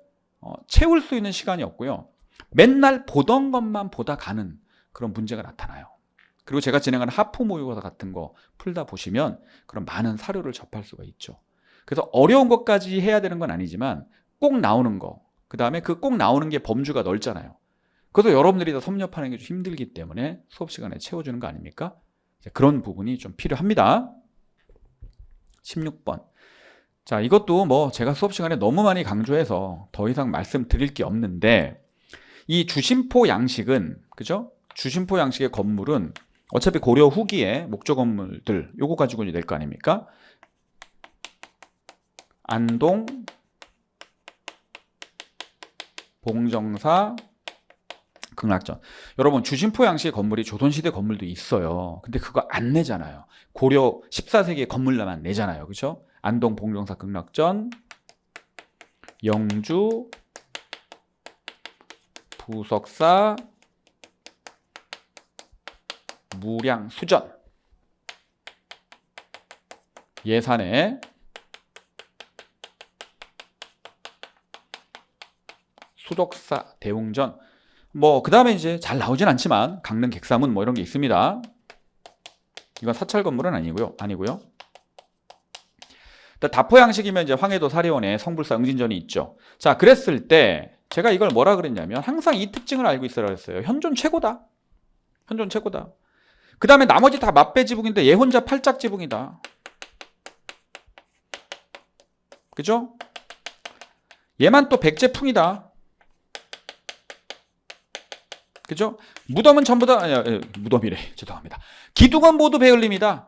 Speaker 1: 채울 수 있는 시간이 없고요. 맨날 보던 것만 보다 가는 그런 문제가 나타나요. 그리고 제가 진행하는 하프 모의고사 같은 거 풀다 보시면 그런 많은 사료를 접할 수가 있죠. 그래서 어려운 것까지 해야 되는 건 아니지만 꼭 나오는 거, 그 다음에 그 꼭 나오는 게 범주가 넓잖아요. 그래서 여러분들이 다 섭렵하는 게 좀 힘들기 때문에 수업 시간에 채워주는 거 아닙니까? 그런 부분이 좀 필요합니다. 16번. 자, 이것도 뭐 제가 수업 시간에 너무 많이 강조해서 더 이상 말씀드릴 게 없는데, 이 주심포 양식은, 그죠? 주심포 양식의 건물은 어차피 고려 후기에 목조 건물들 요거 가지고 낼 거 아닙니까? 안동, 봉정사, 극락전. 여러분, 주심포 양식의 건물이 조선시대 건물도 있어요. 근데 그거 안 내잖아요. 고려 14세기의 건물만 내잖아요. 그렇죠? 안동, 봉정사, 극락전, 영주, 부석사, 무량, 수전, 예산에, 수덕사, 대웅전. 뭐 그 다음에 이제 잘 나오진 않지만 강릉 객사문 뭐 이런 게 있습니다. 이건 사찰 건물은 아니고요. 다포 양식이면 이제 황해도 사리원에 성불사 응진전이 있죠. 자, 그랬을 때 제가 이걸 뭐라 그랬냐면 항상 이 특징을 알고 있으라 그랬어요. 현존 최고다. 현존 최고다. 그 다음에 나머지 다 맞배 지붕인데 얘 혼자 팔짝 지붕이다. 그죠? 얘만 또 백제풍이다. 그죠? 무덤은 전부 다, 무덤이래. 죄송합니다. 기둥은 모두 배을림이다.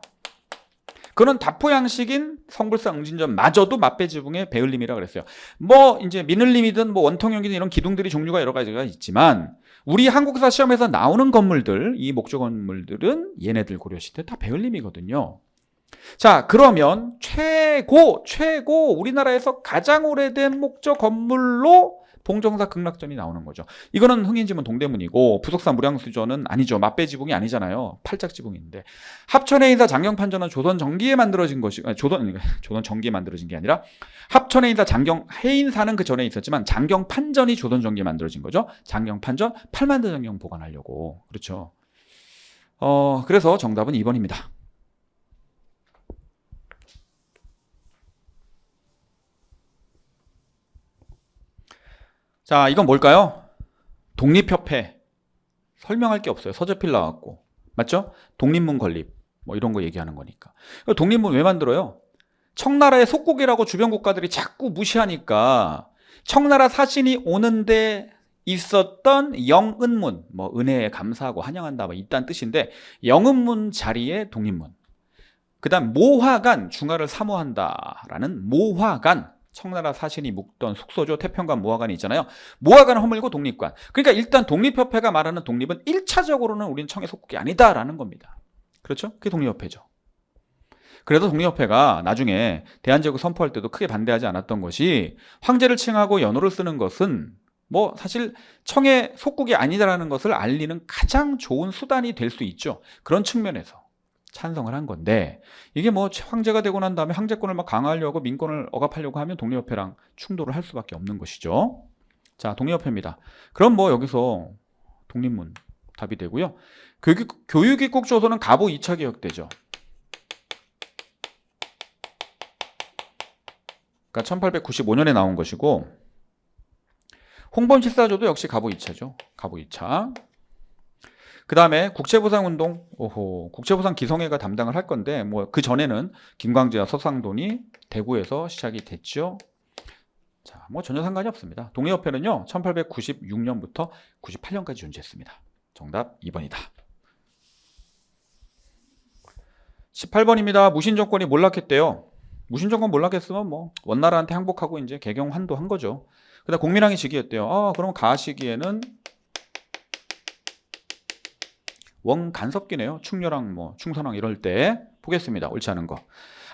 Speaker 1: 그는 다포 양식인 성불사 응진전 마저도 맞배 지붕의 배을림이라 그랬어요. 뭐 이제 미늘림이든 뭐 원통형이든 이런 기둥들이 종류가 여러 가지가 있지만 우리 한국사 시험에서 나오는 건물들, 이 목조 건물들은 얘네들 고려시대 다 배을림이거든요. 자, 그러면 최고 우리나라에서 가장 오래된 목조 건물로 봉정사 극락전이 나오는 거죠. 이거는 흥인지문 동대문이고 부석사 무량수전은 아니죠. 맞배 지붕이 아니잖아요. 팔짝 지붕인데 합천의 인사 장경판전은 조선 전기에 만들어진 것이 조선 전기에 만들어진 게 아니라 합천의 인사 장경 해인사는 그 전에 있었지만 장경판전이 조선 전기에 만들어진 거죠. 장경판전 8만 대 장경 보관하려고. 그렇죠. 그래서 정답은 2번입니다. 자, 이건 뭘까요? 독립협회. 설명할 게 없어요. 서재필 나왔고. 맞죠? 독립문 건립. 뭐 이런 거 얘기하는 거니까. 독립문 왜 만들어요? 청나라의 속국이라고 주변 국가들이 자꾸 무시하니까 청나라 사신이 오는데 있었던 영은문, 뭐 은혜에 감사하고 환영한다, 뭐 이딴 뜻인데 영은문 자리에 독립문. 그 다음 모화관, 중화를 사모한다라는 모화관. 청나라 사신이 묵던 숙소죠. 태평관 모화관이 있잖아요. 모화관을 허물고 독립관. 그러니까 일단 독립협회가 말하는 독립은 1차적으로는 우린 청의 속국이 아니다라는 겁니다. 그렇죠? 그게 독립협회죠. 그래서 독립협회가 나중에 대한제국 선포할 때도 크게 반대하지 않았던 것이 황제를 칭하고 연호를 쓰는 것은 뭐 사실 청의 속국이 아니다라는 것을 알리는 가장 좋은 수단이 될 수 있죠. 그런 측면에서 찬성을 한 건데 이게 뭐 황제가 되고 난 다음에 황제권을 막 강화하려고 민권을 억압하려고 하면 독립협회랑 충돌을 할 수밖에 없는 것이죠. 자, 독립협회입니다. 그럼 뭐 여기서 독립문 답이 되고요. 교육입국 조서는 가보 2차 개혁되죠. 그러니까 1895년에 나온 것이고 홍범실사조도 역시 가보 2차죠. 가보 2차. 그 다음에 국채보상운동, 국채보상 기성회가 담당을 할 건데, 뭐, 그 전에는 김광재와 서상돈이 대구에서 시작이 됐죠. 자, 뭐 전혀 상관이 없습니다. 독립협회는요, 1896년부터 98년까지 존재했습니다. 정답 2번이다. 18번입니다. 무신정권이 몰락했대요. 무신정권 몰락했으면 뭐, 원나라한테 항복하고 이제 개경 환도한 거죠. 그 다음 공민왕이 즉위했대요. 그럼 가 시기에는 원 간섭기네요. 충렬왕, 뭐 충선왕 이럴 때 보겠습니다. 옳지 않은 거.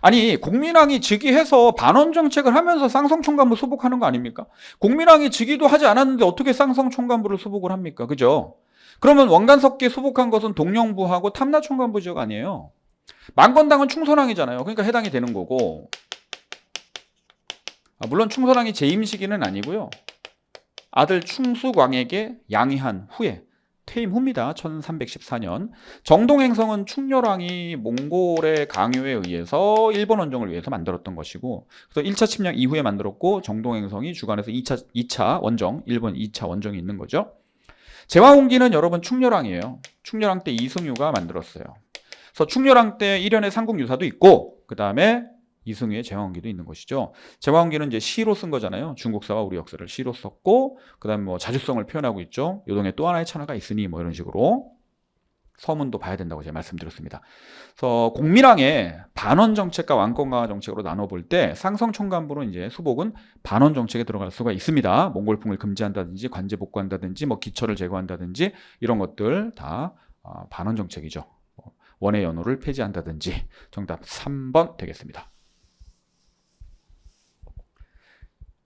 Speaker 1: 아니, 국민항이 즉위해서 반원 정책을 하면서 쌍성총관부 수복하는 거 아닙니까? 국민항이 즉위도 하지 않았는데 어떻게 쌍성총관부를 수복을 합니까? 그죠? 그러면 원간석기 수복한 것은 동령부하고 탐라총관부 지역 아니에요. 만건당은 충선항이잖아요. 그러니까 해당이 되는 거고. 물론 충선왕이 재임 시기는 아니고요. 아들 충숙왕에게 양위한 후에 퇴임 후입니다. 1314년. 정동행성은 충렬왕이 몽골의 강요에 의해서 일본 원정을 위해서 만들었던 것이고, 그래서 1차 침략 이후에 만들었고, 정동행성이 주관해서 2차 원정, 일본 2차 원정이 있는 거죠. 제왕홍기는 여러분 충렬왕이에요. 충렬왕 때 이승유가 만들었어요. 그래서 충렬왕 때 일현의 삼국유사도 있고, 그 다음에 이승유의 제왕홍기도 있는 것이죠. 제왕홍기는 이제 시로 쓴 거잖아요. 중국사와 우리 역사를 시로 썼고, 그 다음에 뭐 자주성을 표현하고 있죠. 요동에 또 하나의 천하가 있으니 뭐 이런 식으로 서문도 봐야 된다고 제가 말씀드렸습니다. 그래서 공민왕의 반원 정책과 왕권 강화 정책으로 나눠볼 때 쌍성총관부는 이제 수복은 반원 정책에 들어갈 수가 있습니다. 몽골풍을 금지한다든지 관제 복구한다든지 뭐 기처를 제거한다든지 이런 것들 다 반원 정책이죠. 원의 연호를 폐지한다든지. 정답 3번 되겠습니다.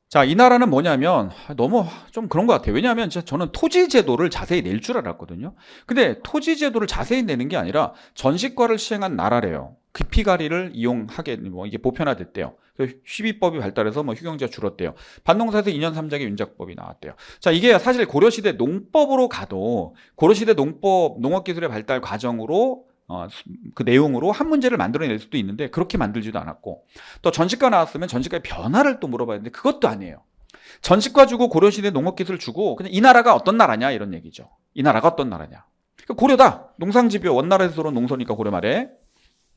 Speaker 1: 자, 이 나라는 뭐냐면 너무 좀 그런 것 같아요. 왜냐하면 저는 토지 제도를 자세히 낼 줄 알았거든요. 근데 토지 제도를 자세히 내는 게 아니라 전시과를 시행한 나라래요. 귀피가리를 이용하게 뭐 이게 보편화됐대요. 휘비법이 발달해서 뭐 휴경지가 줄었대요. 반농사에서 2년 3작의 윤작법이 나왔대요. 자, 이게 사실 고려시대 농법으로 가도 고려시대 농법 농업기술의 발달 과정으로 그 내용으로 한 문제를 만들어낼 수도 있는데 그렇게 만들지도 않았고, 또 전시과 나왔으면 전시과의 변화를 또 물어봐야 되는데 그것도 아니에요. 전시과 주고 고려시대 농업기술 주고 그냥 이 나라가 어떤 나라냐 이런 얘기죠. 이 나라가 어떤 나라냐. 고려다. 농상집요. 원나라에서 들어온 농서니까 고려 말에.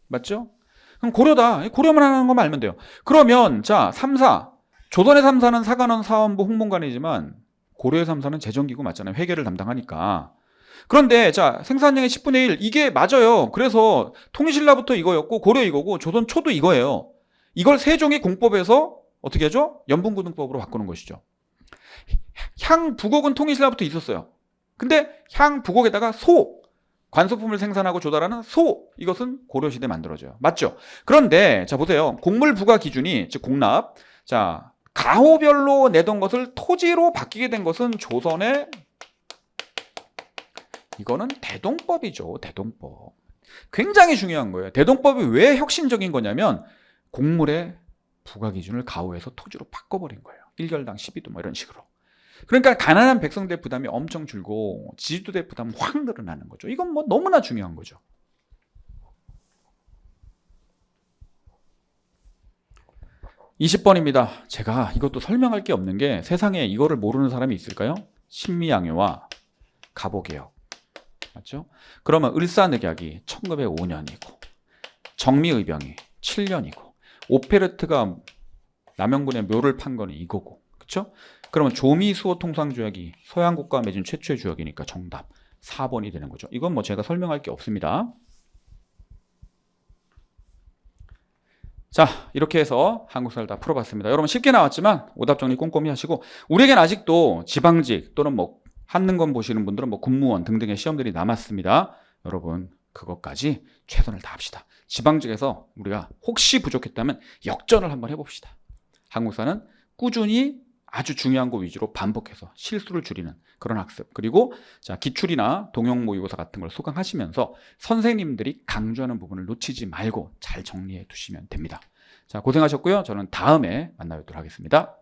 Speaker 1: 맞죠? 그럼 고려다. 고려만 하는 것만 알면 돼요. 그러면 자 3사. 조선의 3사는 사관원, 사원부, 홍문관이지만 고려의 3사는 재정기구 맞잖아요. 회계를 담당하니까. 그런데 자 생산량의 10분의 1 이게 맞아요. 그래서 통일신라부터 이거였고 고려 이거고 조선 초도 이거예요. 이걸 세종이 공법에서 어떻게 하죠? 연분고등법으로 바꾸는 것이죠. 향부곡은 통일신라부터 있었어요. 근데 향부곡에다가 소 관소품을 생산하고 조달하는 소 이것은 고려시대 만들어져요. 맞죠? 그런데 자 보세요. 곡물부과 기준이 즉 공납 자 가호별로 내던 것을 토지로 바뀌게 된 것은 조선의 이거는 대동법이죠. 대동법. 굉장히 중요한 거예요. 대동법이 왜 혁신적인 거냐면 곡물의 부과 기준을 가호해서 토지로 바꿔버린 거예요. 1결당 12도 뭐 이런 식으로. 그러니까 가난한 백성들 부담이 엄청 줄고 지주들 부담 확 늘어나는 거죠. 이건 뭐 너무나 중요한 거죠. (20번입니다) 제가 이것도 설명할 게 없는 게 세상에 이거를 모르는 사람이 있을까요? 신미양요와 가보개혁. 맞죠? 그러면 을사늑약이 1905년이고 정미의병이 7년이고 오페르트가 남영군의 묘를 판 거는 이거고 그렇죠? 그러면 조미수호통상조약이 서양국가와 맺은 최초의 조약이니까 정답 4번이 되는 거죠. 이건 뭐 제가 설명할 게 없습니다. 자, 이렇게 해서 한국사를 다 풀어봤습니다. 여러분 쉽게 나왔지만 오답 정리 꼼꼼히 하시고 우리에겐 아직도 지방직 또는 뭐 한능검 보시는 분들은 뭐 군무원 등등의 시험들이 남았습니다. 여러분 그것까지 최선을 다합시다. 지방직에서 우리가 혹시 부족했다면 역전을 한번 해봅시다. 한국사는 꾸준히 아주 중요한 거 위주로 반복해서 실수를 줄이는 그런 학습. 그리고 자 기출이나 동형 모의고사 같은 걸 수강하시면서 선생님들이 강조하는 부분을 놓치지 말고 잘 정리해 두시면 됩니다. 자 고생하셨고요. 저는 다음에 만나뵙도록 하겠습니다.